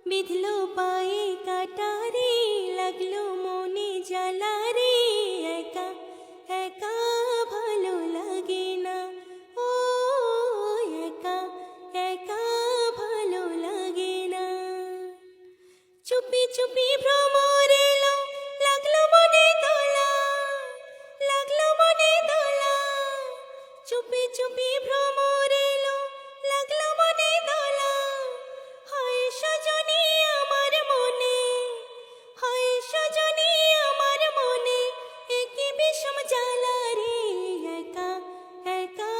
বিঁধলো পায়ে কাটারে, লাগলো মনে জ্বালা রে। একা একা ভালো লাগে না, ও একা একা ভালো লাগে না। চুপি চুপি ভ্রমর এলো, লাগলো মনে দোলা, লাগলো মনে দোলা। চুপি চুপি ভ্রমর এলো, লাগলো মনে দোলা। হয় সজনী আমার মনে, হয় সজনী আমার মনে, একি বিষম জ্বালা রে। একা একা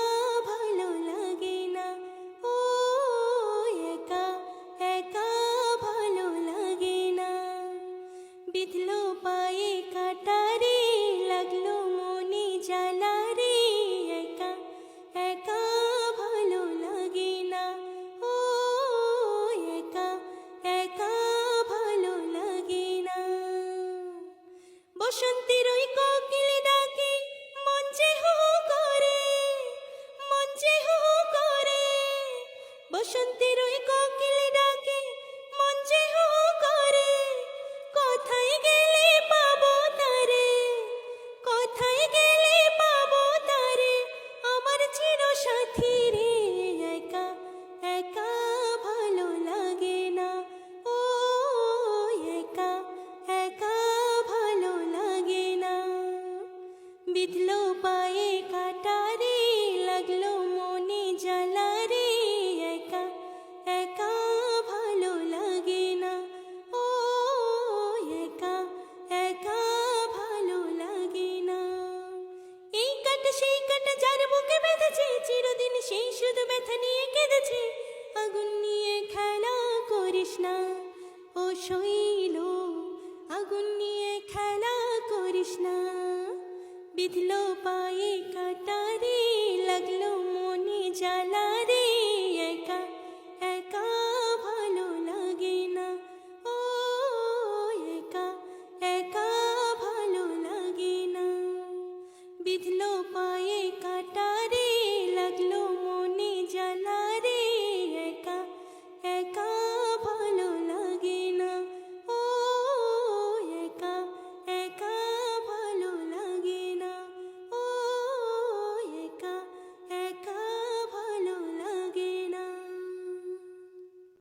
ভালো লাগে না, ও একা একা ভালো লাগে না। বিঁধলো পায়ে কাটারে, লাগলো মনে জ্বালা রে। একা একা ভালো লাগে না, ও একা একা ভালো লাগে না। বসন্তের ওই কোকিল ডাকে, মন যে হো হো করে, মন যে হো হো করে। বসন্তের ওই কোকিল ডাকে, মন যে হো হো করে। কোথায় গেলে পাবো তারে, কোথায় গেলে পাবো তারে, আমার চির সাথী রে। একা একা ভালো লাগে না, ও একা একা ভালো লাগে না। বিঁধলো পায়ে কাটারে, লাগলো মনে জ্বালা রে। একা একা ভালো লাগে না, ও একা একা ভালো লাগে না। এই কাটা সেই কাটা যার বুকে বেঁধেছে, চিরদিন সেই শুধু ব্যথা নিয়ে কেঁদেছে। আগুন নিয়ে খেলা করিস না, ও শৈল, আগুন নিয়ে খেলা করিস না। বিঁধলো পায়ে কাটারে, লাগলো